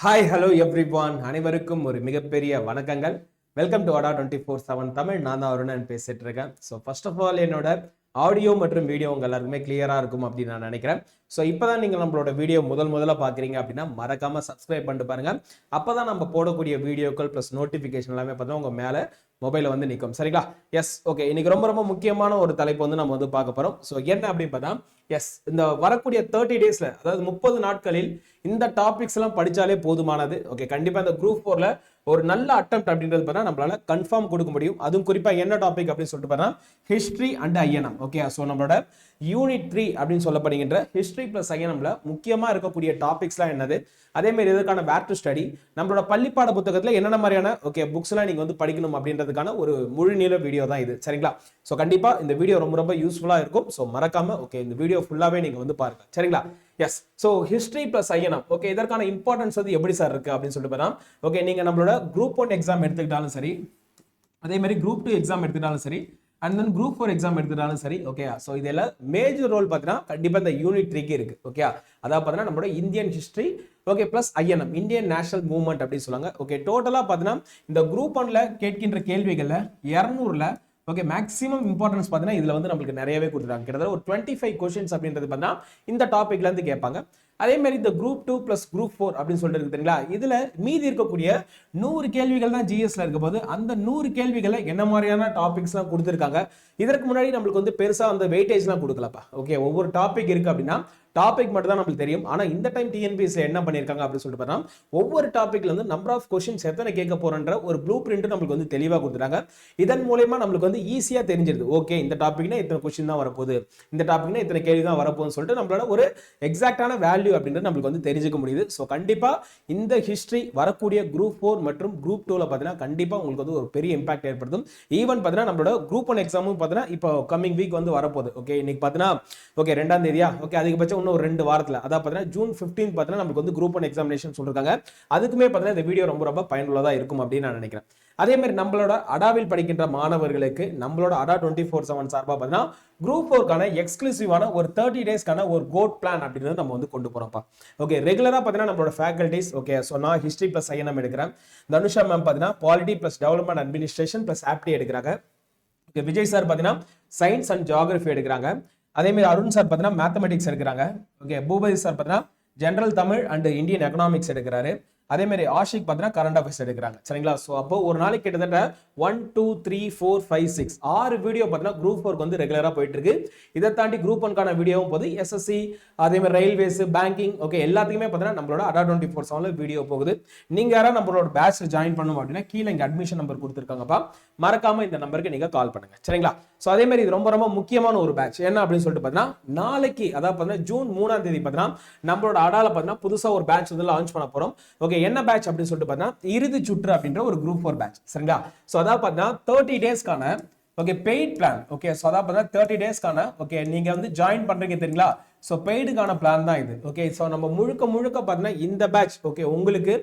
Hi hello everyone, அனைவருக்கும் ஒரு மிகப்பெரிய வணக்கங்கள். வெல்கம் டு அடா 24/7 தமிழ். நான் தான் அருணன் பேசிட்டு இருக்கேன். ஸோ ஃபர்ஸ்ட் ஆஃப் ஆல் என்னோட ஆடியோ மற்றும் வீடியோ உங்க எல்லாருக்குமே கிளியரா இருக்கும் அப்படின்னு நான் நினைக்கிறேன். ஸோ இப்போதான் நீங்கள் நம்மளோட வீடியோ முதல்ல பார்க்குறீங்க அப்படின்னா மறக்காம சப்ஸ்கிரைப் பண்ணிட்டு பாருங்க. அப்போதான் நம்ம போடக்கூடிய வீடியோக்கள் ப்ளஸ் நோட்டிஃபிகேஷன் எல்லாமே பார்த்தா உங்க மேலே மொபைல வந்து நிற்கும். சரிங்களா? Yes, okay. இன்னைக்கு ரொம்ப ரொம்ப முக்கியமான ஒரு தலைப்பு வந்து நம்ம வந்து பார்க்க போறோம். ஸோ என்ன அப்படின்னு பார்த்தா, எஸ், இந்த வரக்கூடிய 30 டேஸ்ல, அதாவது 30 நாட்களில் இந்த டாபிக்ஸ் எல்லாம் படிச்சாலே போதுமானது. ஓகே, கண்டிப்பா இந்த குரூப் 4ல ஒரு நல்ல அட்டெம்ப்ட் அப்படின்றது பார்த்தா நம்மளால கன்ஃபார்ம் கொடுக்க முடியும். அதுவும் குறிப்பா என்ன டாபிக் அப்படின்னு சொல்லிட்டு பார்த்தா history and INM. Okay, so நம்மளோட யூனிட் 3 அப்படின்னு சொல்லப்படுகின்ற ஹிஸ்டரி பிளஸ் ஐஎன்எம்ல முக்கியமா இருக்கக்கூடிய டாபிக்ஸ்லாம் என்னது, அதே மாதிரி இதற்கான வேர் டு ஸ்டடி, நம்மளோட பள்ளிப்பாட புத்தகத்துல என்னென்ன மாதிரியான ஓகே புக்ஸ் எல்லாம் நீங்க வந்து படிக்கணும் அப்படின்றதுக்கான ஒரு முழு நீள வீடியோ தான் இது. சரிங்களா? ஸோ கண்டிப்பா இந்த வீடியோ ரொம்ப ரொம்ப யூஸ்ஃபுல்லா இருக்கும். ஸோ மறக்காம ஓகே இந்த வீடியோ ஃபுல்லாவே நீங்க வந்து பாருங்க. சரிங்களா? Yes, so history plus INM okay, இதற்கான இம்பார்ட்டன்ஸ் வந்து எப்படி சார் இருக்கு அப்படின்னு சொல்லிட்டு பார்த்தா, ஓகே நீங்க நம்மளோட குரூப் 1 எக்ஸாம் எடுத்துக்கிட்டாலும் சரி, அதே மாதிரி குரூப் 2 எக்ஸாம் எடுத்துக்கிட்டாலும் சரி, அண்ட் தென் குரூப் 4 எக்ஸாம் எடுத்துட்டாலும் சரி, ஓகே. ஸோ இதெல்லாம் மேஜர் ரோல் பார்த்தீங்கன்னா கண்டிப்பா இந்த யூனிட் 3க்கு இருக்கு. ஓகே, அதாவது பார்த்தீங்கன்னா நம்மளோட Indian history okay plus INM, Indian national movement அப்படின்னு சொல்லுவாங்க. ஓகே, டோட்டலா பார்த்தீங்கன்னா இந்த குரூப் 1ல கேட்கின்ற கேள்விகள்ல 200ல ஓகே மேக்ஸிமம் இம்பார்ட்டன்ஸ் பார்த்தீங்கன்னா இதுல வந்து நம்மளுக்கு நிறையவே கொடுத்துருக்காங்க. கிட்டத்தட்ட ஒரு 25 கொஸ்டின்ஸ் அப்படின்றது பார்த்தீங்கன்னா இந்த டாபிக்ல இருந்து கேட்பாங்க. அதே மாதிரி இந்த குரூப் 2 பிளஸ் குரூப் 4 அப்படின்னு சொல்லிட்டு இருக்கு தெரியுங்களா, இதுல மீதி இருக்கக்கூடிய 100 கேள்விகள் தான் ஜிஎஸ்ல இருக்க போது. அந்த 100 கேள்விகளை என்ன மாதிரியான டாபிக்ஸ் எல்லாம் கொடுத்துருக்காங்க. இதற்கு முன்னாடி நம்மளுக்கு வந்து பெருசா அந்த வெயிட்டேஜ் எல்லாம் கொடுக்கலப்பா. ஓகே, ஒவ்வொரு டாபிக் இருக்கு அப்படின்னா டாபிக் மட்டும் தான் நம்மளுக்கு தெரியும். ஆனா இந்த டைம் டிஎன்பிஎஸ்ல என்ன பண்ணிருக்காங்க அப்படின்னு சொல்லிட்டு பார்த்தா, ஒவ்வொரு டாபிக்ல இருந்து நம்பர் ஆஃப் கொஸ்டின்ஸ் எத்தனை கேட்க போறன்ற ஒரு ப்ளூ பிரிண்ட் நம்மளுக்கு வந்து தெளிவா கொடுத்துட்டாங்க. இதன் மூலமா நம்மளுக்கு வந்து ஈஸியா தெரிஞ்சிருது. ஓகே, இந்த டாபிக்னா இத்தனை கொஸ்டின் தான் வரப்போகுது, இந்த டாபிக்னா இத்தனை கேள்வி தான் வரப்போகுதுன்னு சொல்லிட்டு நம்மளோட ஒரு எக்ஸாக்டான வேல்யூ அப்படின்றது நம்மளுக்கு வந்து தெரிஞ்சுக்க முடியுது. ஸோ கண்டிப்பா இந்த ஹிஸ்டரி வரக்கூடிய குரூப் 4 மற்றும் குரூப் 2ல பார்த்தீங்கன்னா கண்டிப்பா உங்களுக்கு வந்து ஒரு பெரிய இம்பாக்ட் ஏற்படுத்தும். ஈவன் பார்த்தீங்கன்னா நம்மளோட குரூப் 1 எக்ஸாமும் பார்த்தீங்கன்னா இப்போ கமிங் வீக் வந்து வரப்போகுது. ஓகே, இன்னைக்கு பார்த்தீங்கன்னா ஓகே 2ஆம் தேதியா, ஓகே அதிகபட்சம் இன்னும் ஒரு 2 வாரத்துல, அதாவது பார்த்தீங்கன்னா ஜூன் 15 பார்த்தீங்கன்னா நமக்கு வந்து குரூப் 1 எக்ஸாமினேஷன் சொல்லிருக்காங்க. அதுக்குமே பார்த்தீங்கன்னா இந்த வீடியோ ரொம்ப ரொம்ப பயனுள்ளதா இருக்கும் அப்படின்னு நான் நினைக்கிறேன். அதே மாதிரி நம்மளோட அடாவில் படிக்கின்ற மாணவர்களுக்கு நம்மளோட அடா 24/7 சார்பா பார்த்தீங்கன்னா குரூப் 4க்கான எக்ஸ்க்ளூசிவான ஒரு 30 டேஸ்க்கான ஒரு கோட் பிளான் அப்படின்றது நம்ம வந்து கொண்டு போறோம்ப்பா. ஓகே, ரெகுலரா பார்த்தீங்கன்னா நம்மளோட ஃபேக்கல்டிஸ் ஓகே, ஸோ நான் ஹிஸ்டரி பிளஸ் ஐஎன்எம் எடுக்கிறேன். தனுஷா மேம் பார்த்தீங்கன்னா polity plus development administration plus ஆப்டி எடுக்கிறாங்க. ஓகே, விஜய் சார் பார்த்தீங்கன்னா சயின்ஸ் அண்ட் ஜியாகிரபி எடுக்கிறாங்க. அதே மாதிரி அருண் சார் பார்த்தீங்கன்னா மேத்தமெட்டிக்ஸ் எடுக்கிறாங்க. ஓகே, பூபதி சார் பார்த்தீங்கன்னா general Tamil and Indian economics எடுக்கிறாரு. அதே மாதிரி ஆஷிக் பார்த்தீங்கன்னா கரண்ட் அஃபேர்ஸ் எடுக்கிறாங்க. சரிங்களா? ஸோ அப்போ ஒரு நாளைக்கு கிட்டத்தட்ட 1 2 3 4 5 6 6 வீடியோ பார்த்தீங்கன்னா குரூப் 4க்கு வந்து ரெகுலரா போயிட்டு இருக்கு. இதை தாண்டி குரூப் 1க்கான வீடியோவும் போகுது. எஸ்எஸ்சி, அதே மாதிரி ரயில்வேஸ், பேங்கிங் ஓகே எல்லாத்துக்குமே பார்த்தீங்கன்னா நம்மளோட அடா 24/7 வீடியோ போகுது. நீங்க யாராவது நம்மளோட பேட்ச் ஜாயின் பண்ணணும் அப்படின்னா கீழே இங்க அட்மிஷன் நம்பர் கொடுத்துருக்காங்கப்பா, மறக்காம இந்த நம்பருக்கு நீங்க கால் பண்ணுங்க. சரிங்களா? ஸோ அதே மாதிரி இது ரொம்ப ரொம்ப முக்கியமான ஒரு பேட்ச். என்ன அப்படின்னு சொல்லிட்டு பார்த்தீங்கன்னா நாளைக்கு, அதாவது பார்த்தீங்கன்னா ஜூன் 3ஆம் தேதி பார்த்தீங்கன்னா நம்மளோட அடால பார்த்தீங்கன்னா புதுசா ஒரு பேட்ச் வந்து லான்ச் பண்ண போறோம். ஓகே, என்ன பேட்ச் அப்படின்னு சொல்லிட்டு பார்த்தீங்கன்னா இறுதி சுற்று அப்படின்ற ஒரு குரூப் 4 பேட்ச். சரிங்களா? சோ அதாவது பார்த்தீங்கன்னா 30 டேஸ்க்கான okay paid plan. Okay, so அதாவது பார்த்தீங்கன்னா 30 டேஸ்க்கான ஓகே நீங்க வந்து ஜாயின் பண்றீங்க தெரியுங்களா, ஸோ பெய்டுக்கான பிளான் தான் இது. ஓகே, ஸோ நம்ம முழுக்க பார்த்தீங்கன்னா இந்த பேட்ச் ஓகே உங்களுக்கு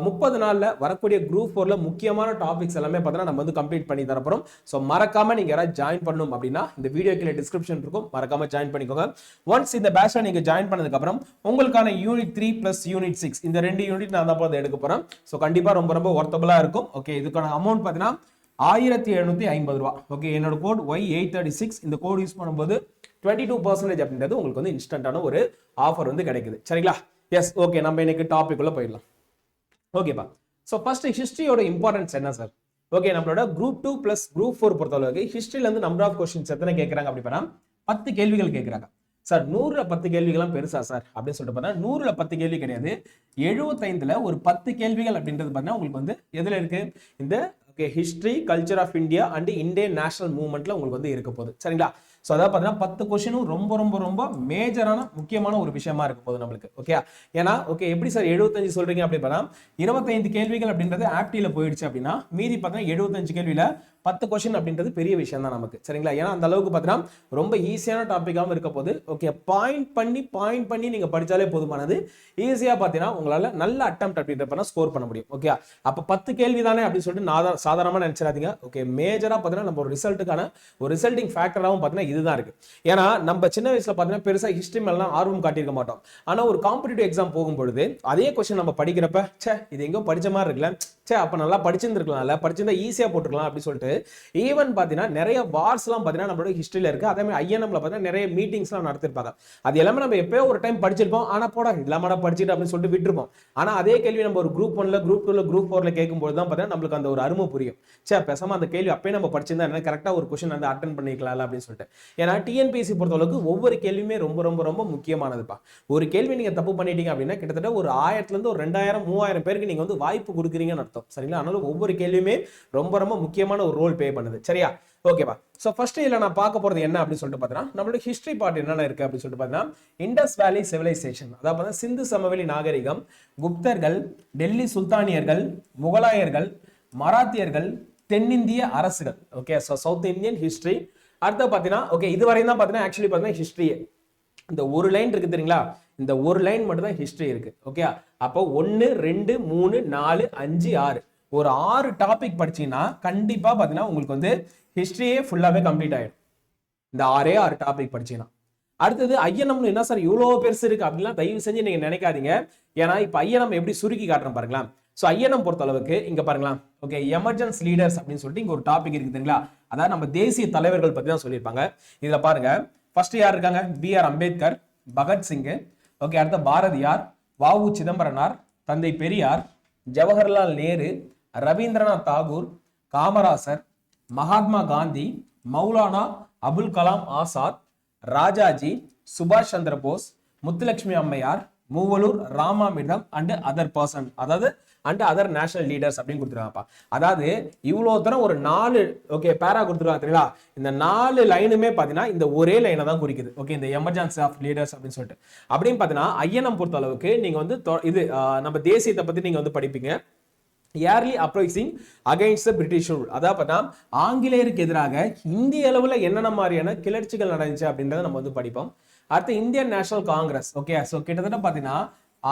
30 நாள்ல வரக்கூடிய குரூப் 4ல முக்கியமான டாபிக்ஸ் எல்லாமே பார்த்தீங்கன்னா நம்ம வந்து கம்ப்ளீட் பண்ணி தரப்போம். ஸோ மறக்காம நீங்க யாராவது ஜாயின் பண்ணணும் அப்படின்னா இந்த வீடியோ கீழே டிஸ்கிரிப்ஷன் இருக்கும், மறக்காம ஜாயின் பண்ணிக்கோங்க. ஒன்ஸ் இந்த பேட்ச்ல நீங்க ஜாயின் பண்ணதுக்கு அப்புறம் உங்களுக்கான யூனிட் 3 பிளஸ் யூனிட் 6 இந்த 2 யூனிட் நான் தான் எடுக்க போறேன். ஸோ கண்டிப்பா ரொம்ப ரொம்ப ஒர்த்தபிளா இருக்கும். ஓகே, இதுக்கான அமௌண்ட் பார்த்தீங்கன்னா 1750 ரூபா. ஓகே, என்னோட கோட் Y836 இந்த கோட் யூஸ் பண்ணும்போது 22% அப்படின்றது உங்களுக்கு வந்து இன்ஸ்டன்டான ஒரு ஆஃபர் வந்து கிடைக்குது. சரிங்களா? எஸ், ஓகே நம்ம இன்னைக்கு டாபிக் உள்ள போயிடலாம். ஓகேப்பா, ஸோ ஃபர்ஸ்ட் ஹிஸ்டரியோட இம்பார்ட்டன்ஸ் என்ன சார்? ஓகே, நம்மளோட குரூப் 2 பிளஸ் குரூப் 4 பொறுத்தளவுக்கு ஹிஸ்டரியில இருந்து நம்பர் ஆஃப் கொஸ்டின்ஸ் எத்தனை கேட்கறாங்க அப்படி பார்த்தா 10 கேள்விகள் கேட்கறாங்க. சார் 100ல 10 கேள்விகள்லாம் பெருசா சார் அப்படின்னு சொல்லிட்டு பார்த்தா 100ல 10 கேள்வி கிடையாது, 75ல ஒரு 10 கேள்விகள் அப்படின்றது பார்த்தா உங்களுக்கு வந்து எதுல இருக்கு, இந்த history, culture of India and Indian national மூவ்மெண்ட்ல உங்களுக்கு வந்து இருக்க போகுது. சரிங்களா? ஸோ அதாவது பார்த்தீங்கன்னா 10 கொஸ்டினும் ரொம்ப ரொம்ப ரொம்ப மேஜரான முக்கியமான ஒரு விஷயமா இருக்க போகுது நம்மளுக்கு. ஓகே, ஏன்னா ஓகே எப்படி சார் 75 சொல்றீங்க அப்படி பார்த்தா 25 கேள்விகள் அப்படின்றது ஆப்டில போயிடுச்சு அப்படின்னா மீதி பார்த்தீங்கன்னா 75 கேள்வியில 10 கொஸ்டின் அப்படின்றது பெரிய விஷயம் தான் நமக்கு, சரிங்களா? ஏன்னா அந்த அளவுக்கு பார்த்தீங்கன்னா ரொம்ப ஈஸியான டாப்பிக்காகவும் இருக்க போது. ஓகே, பாயிண்ட் பண்ணி நீங்க படிச்சாலே போதுமானது. ஈஸியா பார்த்தீங்கன்னா உங்களால நல்ல அட்டெம்ப்ட் அப்படின்றப்ப ஸ்கோர் பண்ண முடியும். ஓகே, அப்ப 10 கேள்வி தானே அப்படின்னு சொல்லிட்டு சாதாரணமா நினைச்சிடாதீங்க. ஓகே, மேஜரா பார்த்தீங்கன்னா நம்ம ஒரு ரிசல்ட்டுக்கான ஒரு ரிசல்ட்டிங் ஃபேக்டராகவும் பார்த்தீங்கன்னா இதுதான் இருக்கு. ஏன்னா நம்ம சின்ன வயசுல பார்த்தீங்கன்னா பெருசா ஹிஸ்டரி மேலாம் ஆர்வம் காட்டியிருக்க மாட்டோம். ஆனா ஒரு காம்படிட்டிவ் எக்ஸாம் போகும்பொழுது அதே கொஸ்டின் நம்ம படிக்கிறப்ப இது எங்கோ படிச்ச மாதிரி இருக்குல்ல, அப்ப நல்லா படிச்சிருந்துருக்கலாம்ல, படிச்சிருந்தா ஈஸியா போட்டுருக்கலாம் அப்படின்னு சொல்லிட்டு ஈவன் பாத்தீங்கன்னா நிறைய வார்ஸ் எல்லாம் பாத்தீங்கன்னா நம்மளோட ஹிஸ்டரியில இருக்கு. அதே மாதிரி ஐஎன்எம்ல பாத்தீங்கன்னா நிறைய மீட்டிங்ஸ் எல்லாம் நடத்திருப்பாங்க. அது எல்லாமே நம்ம எப்பயோ ஒரு டைம் படிச்சிருப்போம். ஆனா போட இல்லாம படிச்சுட்டு அப்படின்னு சொல்லிட்டு விட்டுருப்போம். ஆனா அதே கேள்வி நம்ம ஒரு குரூப் 1ல, குரூப் 2ல, குரூப் 4ல கேட்கும்போது தான் பாத்தீங்கன்னா நம்மளுக்கு அந்த ஒரு அருமை புரியும். பேசாம அந்த கேள்வி அப்பயே நம்ம படிச்சிருந்தா என்ன கரெக்டா ஒரு கொஸ்டின் வந்து அட்டென்ட் பண்ணிக்கலாம் அப்படின்னு சொல்லிட்டு. ஏன்னா டிஎன்பிஎஸ்சி பொறுத்தளவுக்கு ஒவ்வொரு கேள்வியுமே ரொம்ப ரொம்ப ரொம்ப முக்கியமானதுப்பா. ஒரு கேள்வி நீங்க தப்பு பண்ணிட்டீங்க அப்படின்னா கிட்டத்தட்ட ஒரு 1000ல இருந்து ஒரு 2000 3000 பேருக்கு நீங்க வந்து வாய்ப்பு கொடுக்குறீங்கன்னு அர்த்தம், சரிங்களா? அதனால ஒவ்வொரு கேள்வியுமே ரொம்ப ரொம்ப முக்கியமான ஒரு ரோல் பே பண்ணுது, சரியா? ஓகேவா? சோ ஃபர்ஸ்ட் இதுல நான் பார்க்க போறது என்ன அப்படின்னு சொல்லிட்டு பார்த்தீங்கன்னா நம்மளோட ஹிஸ்டரி பார்ட் என்னென்ன இருக்கு அப்படின்னு சொல்லிட்டு பார்த்தீங்கன்னா இண்டஸ் வேலி சிவிலைசேஷன், அதாவது சிந்து சமவெளி நாகரிகம், குப்தர்கள், டெல்லி சுல்தானியர்கள், முகலாயர்கள், மராத்தியர்கள், தென்னிந்திய அரசுகள். Okay, so south Indian history. அடுத்து பார்த்தீங்கன்னா ஓகே இதுவரையும் தான் பார்த்தீங்கன்னா ஆக்சுவலி பார்த்தீங்கன்னா ஹிஸ்டரியே இந்த ஒரு லைன் இருக்கு தெரியுங்களா, இந்த ஒரு லைன் மட்டும் தான் ஹிஸ்டரி இருக்கு. ஓகே, அப்போ 1 2 3 4 5 6 ஒரு 6 டாபிக் படிச்சீங்கன்னா கண்டிப்பா பாத்தீங்கன்னா உங்களுக்கு வந்து ஹிஸ்டரியே ஃபுல்லாவே கம்ப்ளீட் ஆயிடும். இந்த 6 டாபிக் படிச்சீங்கன்னா அடுத்தது ஐஎன்எம் என்ன சார் இவ்வளவு பெருசு இருக்கு அப்படிலாம் தயவு செஞ்சு நீங்க நினைக்காதீங்க. ஏன்னா இப்ப ஐஎன்எம் எப்படி சுருக்கி காட்டுறேன் பாருங்களா. சோ ஐஎன்எம் பொறுத்த அளவுக்கு இங்க பாருங்களா, ஓகே எமர்ஜென்ஸ் லீடர்ஸ் அப்படின்னு சொல்லிட்டு இங்க ஒரு டாபிக் இருக்கு தெரியுங்களா, அதாவது நம்ம தேசிய தலைவர்கள் பத்தி தான் சொல்லியிருப்பாங்க. இதுல பாருங்க ஃபர்ஸ்ட் யார் இருக்காங்க, பி.ஆர். அம்பேத்கர், பகத்சிங், ஓகே அடுத்த பாரதியார், வ.உ. சிதம்பரனார், தந்தை பெரியார், ஜவஹர்லால் நேரு, ரவீந்திரநாத் தாகூர், காமராசர், மகாத்மா காந்தி, மௌலானா அபுல் கலாம் ஆசாத், ராஜாஜி, சுபாஷ் சந்திர போஸ், முத்துலட்சுமி அம்மையார், Moovalur Ramamirtham and other person, அதாவது அண்ட் அதர் நேஷனல் லீடர்ஸ் அப்படின்னு கொடுத்துருக்காங்கப்பா. அதாவது இவ்வளவு தரம் ஒரு 4 ஓகே பேரா கொடுத்துருக்காங்க தெரியுங்களா. இந்த 4 லைனுமே பாத்தீங்கன்னா இந்த ஒரே லைனை தான் குறிக்குது. ஓகே, இந்த எமர்ஜென்சி ஆஃப் லீடர்ஸ் அப்படின்னு சொல்லிட்டு அப்படின்னு பாத்தீங்கன்னா ஐஎன்எம் பொறுத்த அளவுக்கு நீங்க வந்து இது நம்ம தேசியத்தை பத்தி நீங்க வந்து படிப்பீங்க. Early uprising against British rule, அதாவது பார்த்தா ஆங்கிலேயருக்கு எதிராக இந்திய அளவுல என்னென்ன மாதிரியான கிளர்ச்சிகள் நடந்துச்சு அப்படின்றத நம்ம வந்து படிப்போம். அடுத்து Indian national Congress. Okay, so கிட்டத்தட்ட பார்த்தீங்கன்னா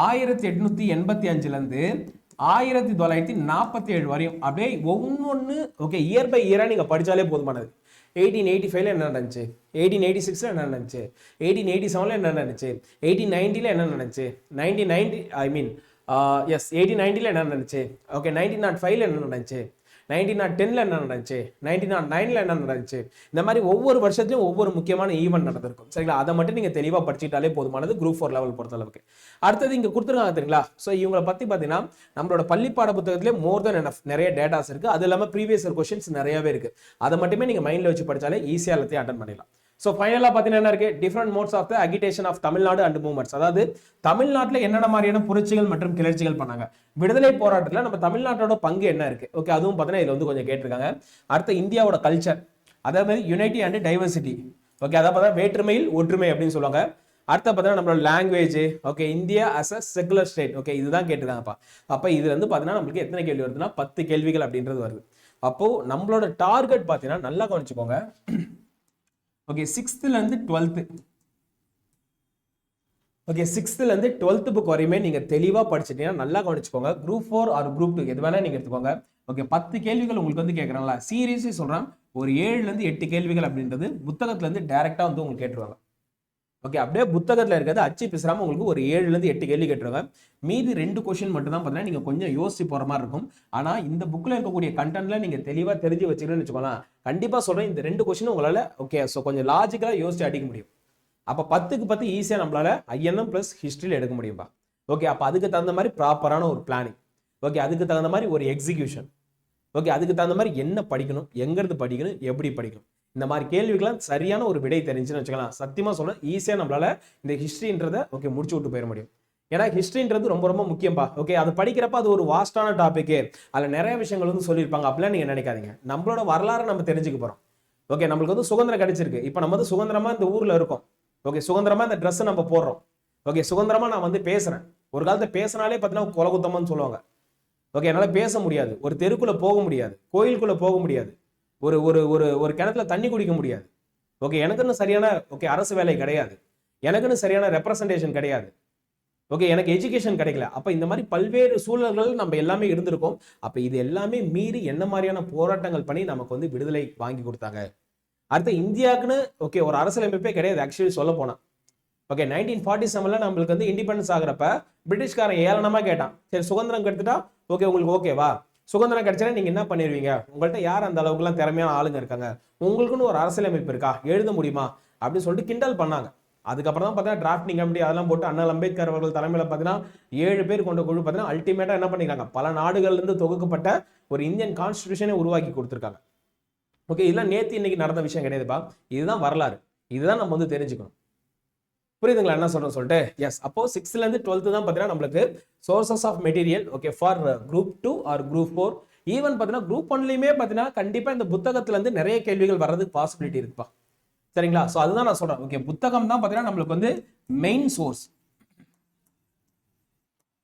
1885ல இருந்து 1947 வரையும் அப்படியே ஒவ்வொன்று ஓகே இயர் பை இயரா நீங்க படிச்சாலே போதுமானது. 1885ல என்ன நடந்துச்சு, 1886ல என்ன நடந்துச்சு, 1887ல என்ன நடந்துச்சு, 1890ல என்ன நடந்துச்சு, 1990 ஐ மீன் 1890ல என்ன நடந்துச்சு, ஓகே 1905ல என்ன நடந்துச்சு, 1910ல என்ன நடந்துச்சு, 1909ல என்ன நடந்துச்சு, இந்த மாதிரி ஒவ்வொரு வருஷத்துலயும் ஒவ்வொரு முக்கியமான ஈவெண்ட் நடந்திருக்கும், சரிங்களா? அதை மட்டும் நீங்க தெளிவா படிச்சுட்டாலே போதுமானது குரூப் 4 லெவல் பொறுத்த அளவுக்கு. அடுத்தது இங்க கொடுத்துருக்காங்க தெரியுங்களா. ஸோ இவங்களை பத்தி பாத்தீங்கன்னா நம்மளோட பள்ளிப்பாட புத்தகத்திலே மோர் தென் எனஃப் நிறைய டேட்டாஸ் இருக்கு. அது இல்லாம ப்ரீவியஸ் இயர் கொஸ்டின்ஸ் நிறையவே இருக்கு. அதை மட்டுமே நீங்க மைண்ட்ல வச்சு படிச்சாலே ஈஸியா எல்லாத்தையும் அட்டன் பண்ணிடலாம். ஸோ ஃபைனலாக பார்த்தீங்கன்னா என்ன இருக்கு, different modes of the agitation of Tamil Nadu and movements, அதாவது தமிழ்நாட்டில் என்னென்ன மாதிரியான புரட்சிகள் மற்றும் கிளர்ச்சிகள் பண்ணாங்க, விடுதலை போராட்டத்தில் நம்ம தமிழ்நாட்டோட பங்கு என்ன இருக்கு. ஓகே, அதுவும் பார்த்தீங்கன்னா இதில் வந்து கொஞ்சம் கேட்டிருக்காங்க. அடுத்து இந்தியாவோட கல்ச்சர், அதே மாதிரி யுனைட்டி அண்ட் டைவர்சிட்டி. ஓகே, அதாவது பார்த்தா வேற்றுமையில் ஒற்றுமை அப்படின்னு சொல்லுவாங்க. அடுத்த பார்த்தீங்கன்னா நம்மளோட language. Okay, India as a secular state. Okay, இதுதான் கேட்டிருக்காங்கப்பா. அப்போ இதுல இருந்து பார்த்தீங்கன்னா நம்மளுக்கு எத்தனை கேள்வி வருதுன்னா 10 கேள்விகள் அப்படின்றது வருது. அப்போ நம்மளோட டார்கெட் பார்த்தீங்கன்னா நல்லா கவனிச்சுக்கோங்க. ஓகே, 6th இருந்து 12th, ஓகே 6th இருந்து 12th புக் வரையுமே நீங்க தெளிவா படிச்சிட்டீங்கன்னா நல்லா கவனிச்சுக்கோங்க. குரூப் 4 ஆர் குரூப் 2 எது வேணா நீங்க எடுத்துக்கோங்க. ஓகே, 10 கேள்விகள் உங்களுக்கு வந்து கேட்கறாங்களா, சீரியஸா சொல்றேன், ஒரு 7ல இருந்து 8 கேள்விகள் அப்படின்றது புத்தகத்துல இருந்து டைரக்டா வந்து உங்களுக்கு கேட்டுருவாங்க. ஓகே, அப்படியே புத்தகத்துல இருக்கிறது அச்சு பிசுறாம உங்களுக்கு ஒரு 7ல இருந்து 8 கேள்வி கேட்டுருவாங்க. மீதி 2 கொஸ்டின் மட்டும் தான் பார்த்தீங்கன்னா நீங்க கொஞ்சம் யோசிச்சு போற மாதிரி இருக்கும். ஆனா இந்த புக்ல இருக்கக்கூடிய கண்டென்ட்ல நீங்க தெளிவா தெரிஞ்சு வச்சுக்கணும்னு வச்சுக்கோங்களேன். கண்டிப்பா சொல்றேன், இந்த 2 கொஸ்டின் உங்களால ஓகே ஸோ கொஞ்சம் லாஜிக்கலா யோசிச்சு அடிக்க முடியும். அப்ப 10க்கு 10 ஈஸியா நம்மளால ஐஎன்எம் பிளஸ் ஹிஸ்டரியில் எடுக்க முடியும்பா. ஓகே, அப்ப அதுக்கு தகுந்த மாதிரி ப்ராப்பரான ஒரு பிளானிங். ஓகே, அதுக்கு தகுந்த மாதிரி ஒரு எக்ஸிகியூஷன். ஓகே, அதுக்கு தகுந்த மாதிரி என்ன படிக்கணும், எங்கிருந்து படிக்கணும், எப்படி படிக்கணும், இந்த மாதிரி கேள்விகள்லாம் சரியான ஒரு விடை தெரிஞ்சுன்னு வச்சுக்கலாம். சத்தியமா சொல்றேன், ஈஸியா நம்மளால இந்த ஹிஸ்டரின்றதை ஓகே முடிச்சு விட்டு போயிட முடியும். ஏன்னா ஹிஸ்டரின்றது ரொம்ப ரொம்ப முக்கியம்பா. ஓகே, அது படிக்கிறப்ப அது ஒரு வாஸ்டான டாபிக், அதுல நிறைய விஷயங்கள் வந்து சொல்லியிருப்பாங்க அப்படிலாம் நீங்க நினைக்காதீங்க. நம்மளோட வரலாறு நம்ம தெரிஞ்சுக்க போறோம். ஓகே, நம்மளுக்கு வந்து சுதந்திரம் கிடைச்சிருக்கு. இப்போ நம்ம வந்து சுதந்திரமா இந்த ஊர்ல இருக்கோம். ஓகே, சுதந்திரமா இந்த ட்ரெஸ் நம்ம போடுறோம். ஓகே, சுதந்திரமா நான் வந்து பேசுறேன். ஒரு காலத்துல பேசினாலே பார்த்தீங்கன்னா கொலகுத்தமான்னு சொல்லுவாங்க. ஓகே, என்னால பேச முடியாது, ஒரு தெருக்குள்ள போக முடியாது, கோயிலுக்குள்ள போக முடியாது. ஒரு ஒரு ஒரு ஒரு கிணத்துல தண்ணி குடிக்க முடியாது. ஓகே, எனக்குன்னு சரியான அரசு வேலை கிடையாது, எனக்குன்னு சரியான ரெப்ரசன்டேஷன் கிடையாது, ஓகே, எனக்கு எஜுகேஷன் கிடைக்கல. அப்ப இந்த மாதிரி பல்வேறு சூழல்கள் நம்ம எல்லாமே இருந்திருக்கோம். அப்ப இது எல்லாமே மீறி என்ன மாதிரியான போராட்டங்கள் பண்ணி நமக்கு வந்து விடுதலை வாங்கி கொடுத்தாங்க. அடுத்து இந்தியாவுக்குன்னு ஒரு அரசியலமைப்பே கிடையாது ஆக்சுவலி சொல்ல போனா. ஓகே, 1947 நம்மளுக்கு வந்து இண்டிபெண்டன்ஸ் ஆகிறப்ப பிரிட்டிஷ்காரன் ஏளனமா கேட்டான், சரி சுதந்திரம் கிடைத்துட்டா உங்களுக்கு ஓகேவா, சுதந்திரம் கிடைச்சா நீங்க என்ன பண்ணிருவீங்க, உங்கள்கிட்ட யார் அந்த அளவுக்கு எல்லாம் திறமையான ஆளுங்க இருக்காங்க, உங்களுக்குன்னு ஒரு அரசியலமைப்பு இருக்கா, எழுத முடியுமா அப்படின்னு சொல்லிட்டு கிண்டல் பண்ணாங்க. அதுக்கப்புறம் தான் பார்த்தீங்கன்னா டிராஃப்டிங் கமிட்டி அதெல்லாம் போட்டு அண்ணல் அம்பேத்கர் அவர்கள் தலைமையில் பார்த்தீங்கன்னா 7 பேர் கொண்ட குழு பார்த்தீங்கன்னா அல்டிமேட்டா என்ன பண்ணிருக்காங்க, பல நாடுகள்ல இருந்து தொகுக்கப்பட்ட ஒரு இந்தியன் கான்ஸ்டிடியூஷனை உருவாக்கி கொடுத்துருக்காங்க. ஓகே, இதெல்லாம் நேத்து இன்னைக்கு நடந்த விஷயம் கிடையாதுப்பா, இதுதான் வரலாறு, இதுதான் நம்ம வந்து தெரிஞ்சுக்கணும். புரியுதுங்களா என்ன சொல்றேன் சொல்லிட்டு? எஸ், அப்போ 6th இருந்து 12th தான் பார்த்தீங்கன்னா நம்மளுக்கு sources of material for group 2 or group 4. Even பார்த்தீங்கன்னா குரூப் 1லயுமே பார்த்தீங்கன்னா கண்டிப்பா இந்த புத்தகத்துல இருந்து நிறைய கேள்விகள் வர்றதுக்கு பாசிபிலிட்டி இருக்குப்பா. சரிங்களா? ஸோ அதுதான் நான் சொல்றேன். ஓகே, புத்தகம் தான் பார்த்தீங்கன்னா நம்மளுக்கு வந்து மெயின் சோர்ஸ்.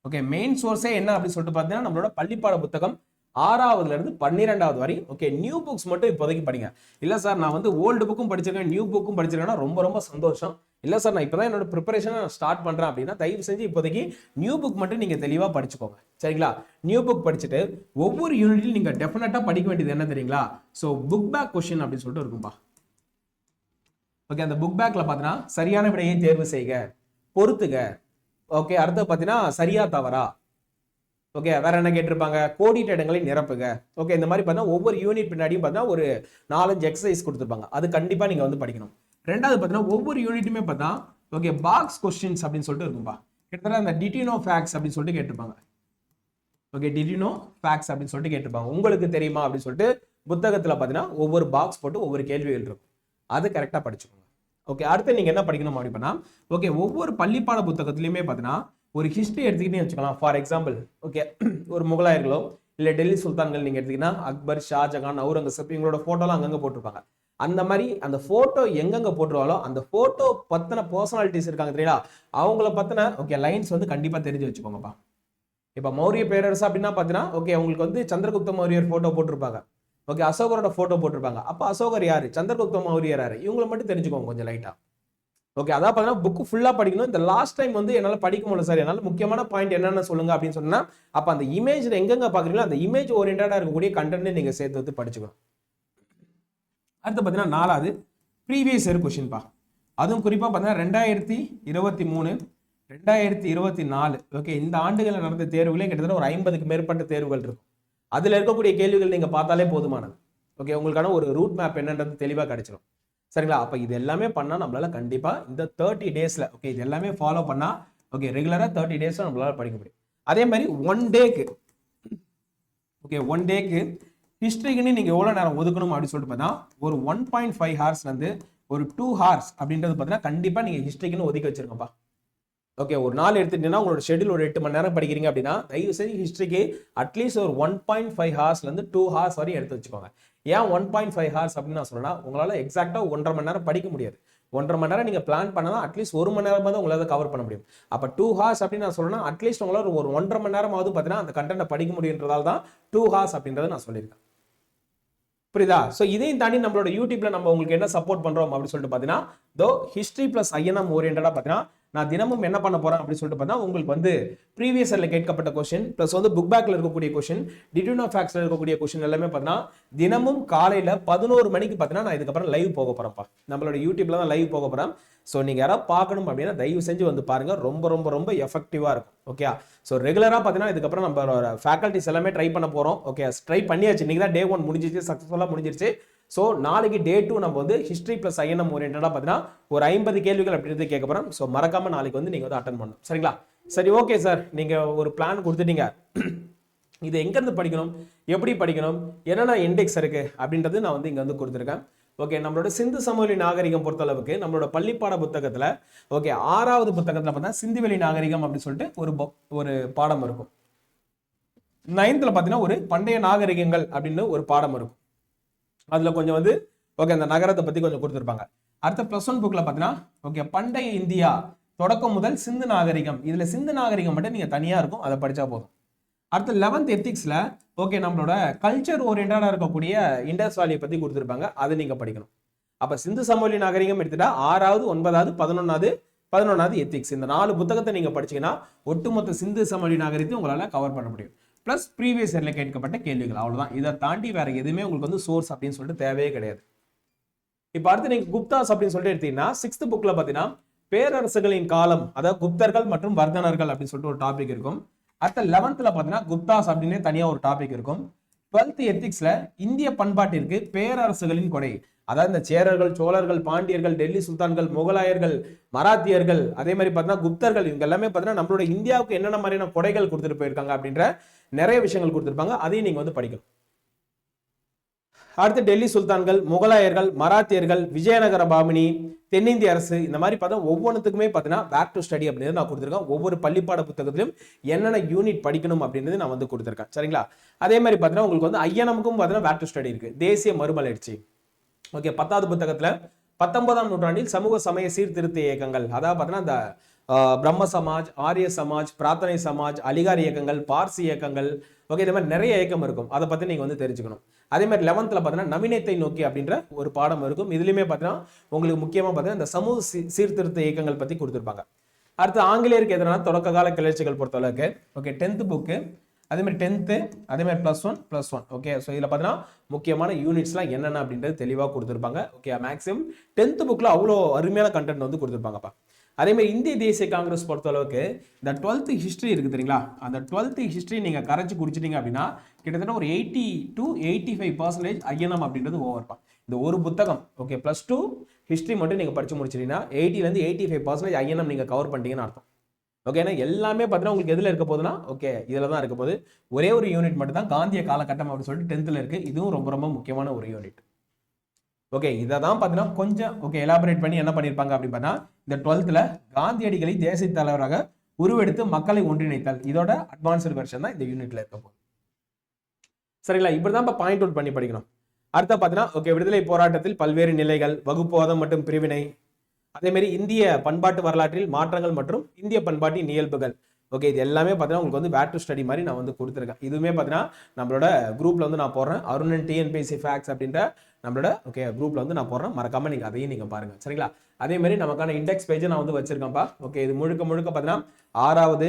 ஓகே, மெயின் சோர்ஸே என்ன அப்படின்னு சொல்லிட்டு பார்த்தீங்கன்னா நம்மளோட பள்ளிப்பாட புத்தகம் 6வதுல இருந்து 12வது வரை. ஓகே, நியூ புக்ஸ் மட்டும் இப்போதைக்கு படிங்க. இல்ல சார் நான் வந்து ஓல்டு புக்கும் படிச்சிருக்கேன் நியூ புக்கும் படிச்சிருக்கேன்னா ரொம்ப ரொம்ப சந்தோஷம். இல்ல சார் நான் இப்பதான் என்னோட ப்ரிப்பரேஷனை ஸ்டார்ட் பண்றேன் அப்படின்னா தயவு செஞ்சு இப்போதைக்கு நியூ புக் மட்டும் நீங்க தெளிவா படிச்சுக்கோங்க. சரிங்களா? நியூ புக் படிச்சுட்டு ஒவ்வொரு யூனிட்லையும் நீங்க டெஃபினட்டா படிக்க வேண்டியது என்ன தெரியுங்களா? ஸோ புக் பேக் கொஸ்டின் அப்படின்னு சொல்லிட்டு இருக்கும்பா. ஓகே, அந்த புக் பேக்ல பாத்தீங்கன்னா சரியான விடையை தேர்வு செய்க, பொறுத்துக. ஓகே, அடுத்து பாத்தீங்கன்னா சரியா தவறா. ஓகே, வேற என்ன கேட்டிருப்பாங்க, கோடிட்ட இடங்களை நிரப்புக. ஓகே, இந்த மாதிரி பார்த்தீங்கன்னா ஒவ்வொரு யூனிட் பின்னாடியும் பார்த்தீங்கன்னா ஒரு 4-5 எக்ஸசைஸ் கொடுத்துருப்பாங்க, அது கண்டிப்பா நீங்க வந்து படிக்கணும். ரெண்டாவது பார்த்தீங்கன்னா ஒவ்வொரு யூனிட்டுமே பார்த்தா பாக்ஸ் கொஸ்டின்ஸ் அப்படின்னு சொல்லிட்டு இருக்கும்பா. கிட்டத்தட்ட அந்த டிடினோ ஃபேக்ஸ் அப்படின்னு சொல்லிட்டு கேட்டிருப்பாங்க. ஓகே, டிடினோ ஃபேக்ஸ் அப்படின்னு சொல்லிட்டு கேட்டிருப்பாங்க. உங்களுக்கு தெரியுமா அப்படின்னு சொல்லிட்டு புத்தகத்துல பார்த்தீங்கன்னா ஒவ்வொரு பாக்ஸ் போட்டு ஒவ்வொரு கேள்விகள் இருக்கும், அது கரெக்டா படிச்சுக்கோங்க. ஓகே, அடுத்து நீங்க என்ன படிக்கணும் அப்படின்னா ஒவ்வொரு பள்ளிப்பாட புத்தகத்திலையுமே பார்த்தீங்கன்னா ஒரு ஹிஸ்டரி எடுத்துக்கிட்டே வச்சுக்கலாம். ஃபார் எக்ஸாம்பிள் ஒரு முகலாயர்களோ இல்ல டெல்லி சுல்தான்கள் நீங்க எடுத்தீங்கன்னா அக்பர், ஷாஜகான், அவுரங்கசீப் இவங்களோட போட்டோலாம் அங்கங்க போட்டிருப்பாங்க. அந்த மாதிரி அந்த போட்டோ எங்கெங்க போட்டுருவாலோ அந்த போட்டோ பத்தின பர்சனாலிட்டிஸ் இருக்காங்க தெரியுங்களா, அவங்கள பத்தின லைன்ஸ் வந்து கண்டிப்பா தெரிஞ்சு வச்சுக்கோங்கப்பா. இப்ப மௌரிய பேரரசு அப்படின்னா பாத்தீங்கன்னா உங்களுக்கு வந்து சந்திரகுப்த மௌரியர் போட்டோ போட்டிருப்பாங்க. அசோகரோட போட்டோ போட்டிருப்பாங்க. அப்ப அசோகர் யாரு, சந்திரகுப்த மௌரியர் யாரு, இவங்களை மட்டும் தெரிஞ்சுக்கோங்க கொஞ்சம் லைட்டா. ஓகே, அதான் பார்த்தீங்கன்னா புக் ஃபுல்லா படிக்கணும். இந்த லாஸ்ட் டைம் வந்து என்னால் படிக்க முடியல சார், என்னால் முக்கியமான பாயிண்ட் என்னென்ன சொல்லுங்க அப்படின்னு சொன்னா அப்போ அந்த இமேஜ் எங்கெங்க பார்க்குறீங்களோ அந்த இமேஜ் ஓரியன்டாக இருக்கக்கூடிய கண்டென்ட் நீங்கள் சேர்த்து வந்து படிச்சுக்கணும். அடுத்து பார்த்தீங்கன்னா 4வது ப்ரீவியஸ் இயர் கொஸ்டின்பா. அதுவும் குறிப்பாக பார்த்தீங்கன்னா 2023, 2024 ஓகே இந்த ஆண்டுகளில் நடந்த தேர்வுகளே கிட்டத்தட்ட ஒரு 50க்கு மேற்பட்ட தேர்வுகள் இருக்கும். அதில் இருக்கக்கூடிய கேள்விகள் நீங்கள் பார்த்தாலே போதுமானது. ஓகே, உங்களுக்கான ஒரு ரூட் மேப் என்னன்றது தெளிவாக கிடைச்சிடும். சரிங்களா? அப்ப இது எல்லாமே பண்ணா நம்மளால கண்டிப்பா இந்த 30 டேஸ்ல இது எல்லாமே ஃபாலோ பண்ணா ரெகுலரா 30 டேஸ்ல நம்மளால படிக்க முடியும். அதே மாதிரி ஒன் டேக்கு ஹிஸ்டரிக்குன்னு நீங்க எவ்வளவு நேரம் ஒதுக்கணும் அப்படின்னு சொல்லிட்டு பார்த்தா ஒரு 1.5 ஹார்ஸ்ல இருந்து ஒரு 2 ஹார்ஸ் அப்படின்றது பார்த்தீங்கன்னா கண்டிப்பா நீங்க ஹிஸ்டரிக்குன்னு ஒதுக்கி வச்சிருங்கப்பா. ஓகே, ஒரு நாள் எடுத்துட்டீங்கன்னா உங்களோட ஷெட்யூல் ஒரு 8 மணி நேரம் படிக்கிறீங்க அப்படின்னா தயவு செஞ்சு ஹிஸ்டரிக்கு அட்லீஸ்ட் ஒரு 1.5 ஹார்ஸ்ல இருந்து 2 ஹார்ஸ் வரையும் எடுத்து வச்சுக்கோங்க. ஏன் 1.5 ஹார்ஸ் அப்படின்னு நான் சொல்றேன்னா உங்களால எக்ஸாக்டா 1.5 மணி நேரம் படிக்க முடியாது. 1.5 மணி நேரம் நீங்க பிளான் பண்ணா அட்லீஸ்ட் 1 மணி நேரம் தான் உங்களால கவர் பண்ண முடியும். அப்ப 2 ஹார்ஸ் அப்படின்னு நான் சொல்றேன்னா அட்லீஸ்ட் உங்களால ஒரு 1.5 மணி நேரமாவது பார்த்தீங்கன்னா அந்த கண்டென்ட் படிக்க முடியுன்றதால தான் 2 ஹார்ஸ் அப்படின்றத நான் சொல்லியிருக்கேன். புரியுதா? ஸோ இதையும் தாண்டி நம்மளோட யூடியூப்ல நம்ம உங்களுக்கு என்ன சப்போர்ட் பண்றோம் அப்படின்னு சொல்லிட்டு பார்த்தீங்கன்னா ஹிஸ்டரி பிளஸ் ஐஎன்எம் ஓரியன்டா பார்த்தீங்கன்னா நான் தினமும் என்ன பண்ண போறேன் அப்படின்னு சொல்லிட்டு பார்த்தா உங்களுக்கு வந்து ப்ரீவியஸ் இயர்ல கேட்கப்பட்ட கொஸ்டின் பிளஸ் வந்து புக் பேக்ல இருக்கக்கூடிய கொஸ்டின், டிடினோ ஃபேக்ஸ்ல இருக்கக்கூடிய கொஸ்டின் எல்லாமே பார்த்தீங்கன்னா தினமும் காலையில 11 மணிக்கு பார்த்தீங்கன்னா நான் இதுக்கப்புறம் லைவ் போக போறேன்ப்பா. நம்மளோட யூடியூப்ல தான் லைவ் போக போறேன். ஸோ நீங்க யாராவது பார்க்கணும் அப்படின்னா தயவு செஞ்சு வந்து பாருங்க, ரொம்ப ரொம்ப ரொம்ப எஃபெக்டிவா இருக்கும். ஓகே, ஸோ ரெகுலரா பார்த்தீங்கன்னா இதுக்கப்புறம் நம்ம ஃபேக்கல்டிஸ் எல்லாமே ட்ரை பண்ண போறோம். ஓகே, ட்ரை பண்ணியாச்சு. இன்னைக்கு தான் டே 1 முடிஞ்சிச்சு, சக்ஸஸ்ஃபுல்லா முடிஞ்சிருச்சு. ஸோ நாளைக்கு டே 2 நம்ம வந்து ஹிஸ்டரி பிளஸ் ஐஎன்எம் ஓரியன்டா பார்த்தீங்கன்னா ஒரு 50 கேள்விகள் அப்படின்றது கேட்க போறோம். ஸோ மறக்காம நாளைக்கு வந்து நீங்க வந்து அட்டன் பண்ணணும். சரிங்களா? சரி, ஓகே சார், நீங்க ஒரு பிளான் கொடுத்துட்டீங்க. இது எங்க இருந்து படிக்கணும், எப்படி படிக்கணும், என்னென்ன இண்டெக்ஸ் இருக்கு அப்படின்றது நான் வந்து இங்க வந்து கொடுத்துருக்கேன். ஓகே, நம்மளோட சிந்து சமவெளி நாகரிகம் பொறுத்த அளவுக்கு நம்மளோட பள்ளிப்பாட புத்தகத்துல 6வது புத்தகத்துல பார்த்தா சிந்துவெளி நாகரிகம் அப்படின்னு சொல்லிட்டு ஒரு பாடம் இருக்கும். 9th பார்த்தீங்கன்னா ஒரு பண்டைய நாகரிகங்கள் அப்படின்னு ஒரு பாடம் இருக்கும். அதுல கொஞ்சம் வந்து அந்த நகரத்தை பத்தி கொஞ்சம் கொடுத்துருப்பாங்க. அடுத்த +1 புக்ல பாத்தீங்கன்னா பண்டைய இந்தியா தொடக்கம் முதல் சிந்து நாகரிகம், இதுல சிந்து நாகரிகம் மட்டும் நீங்க தனியா இருக்கும், அதை படிச்சா போதும். அடுத்து 11th எத்திக்ஸ்ல ஓகே நம்மளோட கல்ச்சர் ஓரியன்டா இருக்கக்கூடிய இண்டஸ் வேலியை பத்தி கொடுத்துருப்பாங்க, அதை நீங்க படிக்கணும். அப்ப சிந்து சமவெளி நாகரிகம் எடுத்துட்டா 6வது 9வது 11வது எத்திக்ஸ், இந்த 4 புத்தகத்தை நீங்க படிச்சீங்கன்னா ஒட்டுமொத்த சிந்து சமவெளி நாகரிகத்தை உங்களால கவர் பண்ண முடியும். பிளஸ் ப்ரீவியஸ் இயர்ல கேட்கப்பட்ட கேள்விகள், அவ்வளவுதான். இதை தாண்டி வேற எதுவுமே உங்களுக்கு வந்து சோர்ஸ் அப்படின்னு சொல்லிட்டு தேவையே கிடையாது. இப்ப அடுத்து நீங்க குப்தாஸ் அப்படின்னு சொல்லிட்டு எடுத்தீங்கன்னா 6th புக்ல பாத்தீங்கன்னா பேரரசுகளின் காலம், அதாவது குப்தர்கள் மற்றும் வர்தனர்கள் அப்படின்னு சொல்லிட்டு ஒரு டாபிக் இருக்கும். அடுத்த 11th பாத்தீங்கன்னா குப்தாஸ் அப்படின்னு தனியா ஒரு டாபிக் இருக்கும். 12th எத்திக்ஸ்ல இந்திய பண்பாட்டிற்கு பேரரசுகளின் கொடை, அதாவது இந்த சேரர்கள், சோழர்கள், பாண்டியர்கள், டெல்லி சுல்தான்கள், முகலாயர்கள், மராத்தியர்கள், அதே மாதிரி பார்த்தீங்கன்னா குப்தர்கள், இவங்க எல்லாமே பார்த்தீங்கன்னா நம்மளோட இந்தியாவுக்கு என்னென்ன மாதிரியான கொடைகள் கொடுத்துட்டு போயிருக்காங்க அப்படின்ற நிறைய விஷயங்கள் கொடுத்துருப்பாங்க, அதையும் நீங்க வந்து படிக்கணும். அடுத்து டெல்லி சுல்தான்கள், முகலாயர்கள், மராத்தியர்கள், விஜயநகர பாமினி, தென்னிந்திய அரசு, இந்த மாதிரி பார்த்தா ஒவ்வொன்றுத்துக்குமே பார்த்தீங்கன்னா பேக் டு ஸ்டடி அப்படின்றது நான் கொடுத்துருக்கேன். ஒவ்வொரு பள்ளிப்பாட புத்தகத்திலும் என்னென்ன யூனிட் படிக்கணும் அப்படின்றது நான் வந்து கொடுத்துருக்கேன், சரிங்களா? அதே மாதிரி பார்த்தீங்கன்னா உங்களுக்கு வந்து ஐஎன்எம்க்கும் பார்த்தீங்கன்னா பேக் டு ஸ்டடி இருக்கு. தேசிய மறுமலர்ச்சி, ஓகே, 10வது புத்தகத்துல 19ஆம் நூற்றாண்டில் சமூக சமய சீர்திருத்த இயக்கங்கள், அதாவது பார்த்தீங்கன்னா இந்த பிரம்ம சமாஜ், ஆரிய சமாஜ், பிரார்த்தனை சமாஜ், அலிகார் இயக்கங்கள், பார்சி இயக்கங்கள், ஓகே, இந்த மாதிரி நிறைய இயக்கம் இருக்கும், அதை பத்தி நீங்க வந்து தெரிஞ்சுக்கணும். அதே மாதிரி 11th பார்த்தீங்கன்னா நவீனத்தை நோக்கி அப்படின்ற ஒரு பாடம் இருக்கும். இதுலயுமே பார்த்தீங்கன்னா உங்களுக்கு முக்கியமா பார்த்தீங்கன்னா இந்த சமூக சீர்திருத்த இயக்கங்கள் பத்தி கொடுத்துருப்பாங்க. அடுத்து ஆங்கிலேயருக்கு எதிரான தொடக்க கால கிளர்ச்சிகள் பொறுத்தளவுக்கு ஓகே 10th புக்கு, அதே மாதிரி 10th, அதே மாதிரி +1 ஓகே. ஸோ இதில் பார்த்தீங்கன்னா முக்கியமான யூனிட்ஸ்லாம் என்னென்ன அப்படின்றது தெளிவாக கொடுத்துருப்பாங்க. ஓகே, மேக்ஸிமம் 10th புக்கில் அவ்வளோ அருமையான கண்டென்ட் வந்து கொடுத்துருப்பாங்கப்பா. அதே மாதிரி இந்திய தேசிய காங்கிரஸ் பொறுத்தளவுக்கு இந்த 12th ஹிஸ்ட்ரி இருக்கு தெரியுங்களா, அந்த 12th ஹிஸ்ட்ரி நீங்க கரைச்சி குடிச்சிட்டீங்க அப்படின்னா கிட்டத்தட்ட ஒரு 80 to 85% ஐஎன்எம் அப்படின்றது ஓவர்ப்பா. இந்த ஒரு புத்தகம் ஓகே +2 ஹிஸ்ட்ரி மட்டும் நீங்க படிச்சு முடிச்சிட்டீங்கன்னா 80லேருந்து 85% ஐஎன்எம் நீங்க கவர் பண்ணிட்டீங்கன்னு அர்த்தம். ஓகே, ஏன்னா எல்லாமே பார்த்தீங்கன்னா உங்களுக்கு எதில் இருக்க போகுதுன்னா ஓகே இதில் தான் இருக்க போகுது. ஒரே ஒரு யூனிட் மட்டும் தான் காந்திய காலகட்டம் அப்படின்னு சொல்லிட்டு 10th இருக்கு. இதுவும் ரொம்ப ரொம்ப முக்கியமான ஒரு யூனிட். ஓகே, இதை தான் பார்த்தீங்கன்னா கொஞ்சம் ஓகே எலாபரேட் பண்ணி என்ன பண்ணியிருப்பாங்க அப்படின்னு பார்த்தா இந்த 12th காந்தியடிகளை தேசிய தலைவராக உருவெடுத்து மக்களை ஒன்றிணைத்தல், இதோட அட்வான்ஸ்டு வெர்ஷன் தான் இந்த யூனிட்ல இருக்க போகுது. சரிங்களா? இப்படிதான் பாயிண்ட் அவுட் பண்ணி படிக்கணும். அடுத்த பார்த்தீங்கன்னா ஓகே விடுதலை போராட்டத்தில் பல்வேறு நிலைகள், வகுப்புவாதம் மற்றும் பிரிவினை, அதே மாதிரி இந்திய பண்பாட்டு வரலாற்றில் மாற்றங்கள் மற்றும் இந்திய பண்பாட்டின் இயல்புகள். ஓகே, இது எல்லாமே பார்த்தீங்கன்னா உங்களுக்கு வந்து பேக் டு ஸ்டடி மாதிரி நான் வந்து கொடுத்துருக்கேன். இதுவுமே பார்த்தீங்கன்னா நம்மளோட குரூப்ல வந்து நான் போடுறேன், அருணன் டிஎன்பிஎஸ்சி ஃபேக்ஸ் அப்படின்ற நம்மளோட ஓகே குரூப்ல வந்து நான் போடுறேன். மறக்காம நீங்க அதையும் நீங்க பாருங்க, சரிங்களா? அதே மாதிரி நமக்கான இண்டெக்ஸ் பேஜை நான் வந்து வச்சிருக்கேன்ப்பா. ஓகே, இது முழுக்க பார்த்தீங்கன்னா 6வது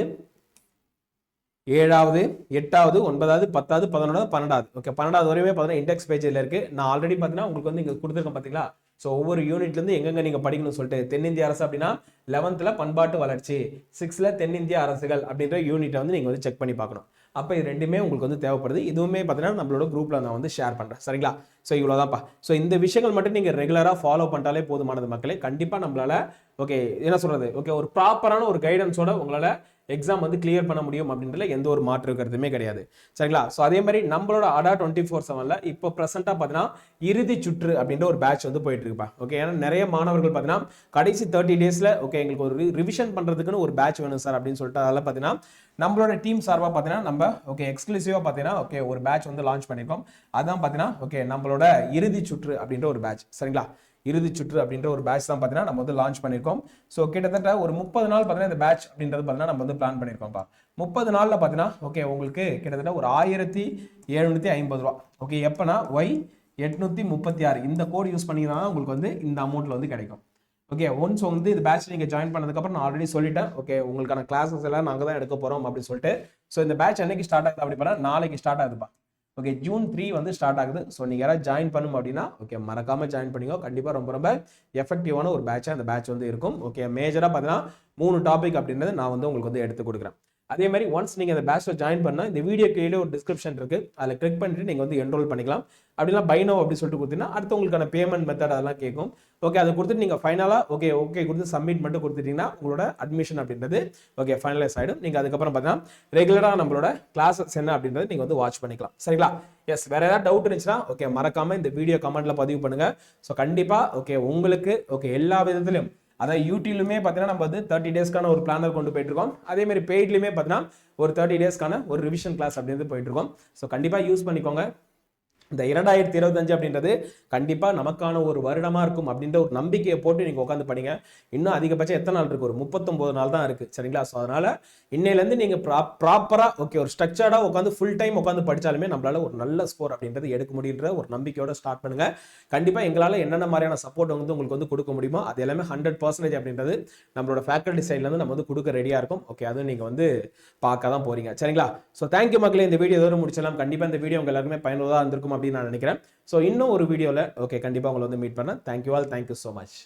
7வது 8வது 9வது 10வது 11வது 12வது ஓகே 12வது வரையுமே பார்த்தீங்கன்னா இண்டெக்ஸ் பேஜில் இருக்கு. நான் ஆல்ரெடி பார்த்தீங்கன்னா உங்களுக்கு வந்து இங்கே கொடுத்துருக்கேன் பார்த்தீங்களா. ஸோ ஒவ்வொரு யூனிட்லேருந்து எங்கெங்க நீங்கள் படிக்கணும்னு சொல்லிட்டு தென்னிந்திய அரசு அப்படின்னா 11th பண்பாட்டு வளர்ச்சி, 6th தென்னிந்திய அரசுகள் அப்படின்ற யூனிட்டை வந்து நீங்கள் வந்து செக் பண்ணி பார்க்கணும். அப்போ இது ரெண்டுமே உங்களுக்கு வந்து தேவைப்படுது. இதுவுமே பார்த்தீங்கன்னா நம்மளோட குரூப்பில் நான் வந்து ஷேர் பண்ணுறேன், சரிங்களா? ஸோ இவ்வளோதான்ப்பா. ஸோ இந்த விஷயங்கள் மட்டும் நீங்கள் ரெகுலராக ஃபாலோ பண்ணிட்டாலே போதுமானது மக்களே. கண்டிப்பாக நம்மளால ஓகே என்ன சொல்கிறது ஓகே ஒரு ப்ராப்பரான ஒரு கைடன்ஸோட உங்களால் எக்ஸாம் வந்து கிளியர் பண்ண முடியும் அப்படின்றதுல எந்த ஒரு மாற்று கருத்துமே கிடையாது, சரிங்களா? ஸோ அதே மாதிரி நம்மளோட ADA 24/7 இப்போ ப்ரெசென்ட்டாக பார்த்தீங்கன்னா இறுதி சுற்று அப்படின்ற ஒரு பேட்ச் வந்து போயிட்டு இருக்குப்பா. ஓகே, ஏன்னா நிறைய மாணவர்கள் பார்த்தீங்கன்னா கடைசி 30 டேஸில் ஓகே எங்களுக்கு ஒரு ரிவிஷன் பண்ணுறதுக்குன்னு ஒரு பேட்ச் வேணும் சார் அப்படின்னு சொல்லிட்டு அதெல்லாம் பார்த்தீங்கன்னா நம்மளோட டீம் சார்பாக பார்த்தீங்கன்னா நம்ம ஓகே எக்ஸ்க்ளூசிவாக பார்த்தீங்கன்னா ஓகே ஒரு பேட்ச் வந்து லான்ச் பண்ணியிருக்கோம். அதான் பார்த்தீங்கன்னா ஓகே நம்மளோட இறுதி சுற்று அப்படின்ற ஒரு பேட்ச், சரிங்களா? இறுதி சுற்று அப்படின்ற ஒரு பேட்ச் தான் பார்த்தீங்கன்னா நம்ம வந்து லான்ச் பண்ணியிருக்கோம். ஸோ கிட்டத்தட்ட ஒரு 30 நாள் பார்த்தீங்கன்னா இந்த பேட்ச் அப்படின்றது பார்த்தீங்கன்னா நம்ம வந்து பிளான் பண்ணியிருக்கோம்ப்பா. 30 நாளில் பார்த்தீங்கன்னா ஓகே உங்களுக்கு கிட்டத்தட்ட ஒரு 1750 ரூபா. ஓகே, எப்போனா Y836 இந்த கோட் யூஸ் பண்ணிங்கன்னா உங்களுக்கு வந்து இந்த அமௌண்ட்ல வந்து கிடைக்கும். ஓகே, ஒன்ஸ் வந்து இந்த பேட்ச் நீங்கள் ஜாயின் பண்ணதுக்கப்புறம் நான் ஆல்ரெடி சொல்லிட்டேன் ஓகே உங்களுக்கான கிளாஸஸ் எல்லாம் நாங்கள் தான் எடுக்க போகிறோம் அப்படின்னு சொல்லிட்டு. ஸோ இந்த பேட்ச் என்னைக்கு ஸ்டார்ட் ஆகுது அப்படி பார்த்தா நாளைக்கு ஸ்டார்ட் ஆகுதுப்பா. ஓகே, June 3 வந்து ஸ்டார்ட் ஆகுது. ஸோ நீங்கள் யாராவது ஜாயின் பண்ணும் அப்படின்னா ஓகே மறக்காம ஜாயின் பண்ணிக்கோ. கண்டிப்பாக ரொம்ப எஃபெக்டிவான ஒரு பேட்சாக அந்த பேட்ச் வந்து இருக்கும். ஓகே, மேஜராக பார்த்தீங்கன்னா 3 டாபிக் அப்படின்றது நான் வந்து உங்களுக்கு வந்து எடுத்து கொடுக்குறேன். அதே மாதிரி ஒன்ஸ் நீங்கள் அந்த பேட்சில் ஜாயின் பண்ணால் இந்த வீடியோ கீழே ஒரு டிஸ்கிரிப்ஷன் இருக்குது, அதில் கிளிக் பண்ணிட்டு நீங்கள் வந்து என்ரோல் பண்ணிக்கலாம். அப்படிலாம் பை நவ் அப்படி சொல்லிட்டு கொடுத்தீங்கன்னா அடுத்து உங்களுக்கான பேமெண்ட் மெத்தட் அதெல்லாம் கேட்கும். ஓகே, அதை கொடுத்துட்டு நீங்கள் ஃபைனலாக ஓகே கொடுத்து சப்மிட் மட்டும் கொடுத்துட்டீங்கன்னா உங்களோட அட்மிஷன் அப்படின்றது ஓகே ஃபைனலைஸ் ஆகிடும். நீங்கள் அதுக்கப்புறம் பார்த்தீங்கன்னா ரெகுலராக நம்மளோட கிளாஸஸ் என்ன அப்படின்றது நீங்கள் வந்து வாட்ச் பண்ணிக்கலாம், சரிங்களா? எஸ், வேற ஏதாவது டவுட் இருந்துச்சுன்னா ஓகே மறக்காம இந்த வீடியோ கமெண்ட்ல பதிவு பண்ணுங்க. ஸோ கண்டிப்பாக ஓகே உங்களுக்கு ஓகே எல்லா விதத்திலும் அதாவது யூடியூப்லுமே பார்த்தீங்கன்னா நம்ம வந்து 30 டேஸ்க்கான ஒரு பிளானர் கொண்டு போயிட்டு இருக்கோம். அதே மாதிரி பெய்ட்லையுமே பார்த்தீங்கன்னா ஒரு 30 டேஸ்க்கான ஒரு ரிவிஷன் கிளாஸ் அப்படின்றது போயிட்டு இருக்கோம். ஸோ கண்டிப்பாக யூஸ் பண்ணிக்கோங்க. இந்த 2025 அப்படின்றது கண்டிப்பா நமக்கான ஒரு வருடமா இருக்கும் அப்படின்ற ஒரு நம்பிக்கையை போட்டு நீங்க உட்காந்து படிங்க. இன்னும் அதிகபட்சம் எத்தனை நாள் இருக்கு? ஒரு 39 நாள் தான் இருக்கு. சரிங்களா? ஸோ அதனால இன்னையிலேருந்து நீங்க ப்ராப்பரா ஓகே ஒரு ஸ்ட்ரக்சர்டா உட்காந்து ஃபுல் டைம் உட்காந்து படிச்சாலுமே நம்மளால ஒரு நல்ல ஸ்கோர் அப்படின்றது எடுக்க முடியுன்ற ஒரு நம்பிக்கையோட ஸ்டார்ட் பண்ணுங்க. கண்டிப்பா எங்களால என்னென்ன மாதிரியான சப்போர்ட் வந்து உங்களுக்கு வந்து கொடுக்க முடியுமோ அது எல்லாமே 100% அப்படின்றது நம்மளோட ஃபேக்கல்டி சைட்ல இருந்து நம்ம வந்து கொடுக்க ரெடியா இருக்கும். ஓகே, அதுவும் நீங்க வந்து பார்க்க தான் போறீங்க. சரிங்களா? ஸோ தேங்க்யூ மக்களே. இந்த வீடியோ இதோட முடிச்சலாம். கண்டிப்பா இந்த வீடியோ உங்க எல்லாருமே பயனுள்ளதா இருந்திருக்கும் அப்படின்னு நான் நினைக்கிறேன். ஸோ இன்னும் ஒரு வீடியோவில் ஓகே கண்டிப்பாக உங்களை வந்து மீட் பண்ணேன். Thank you all, thank you so much.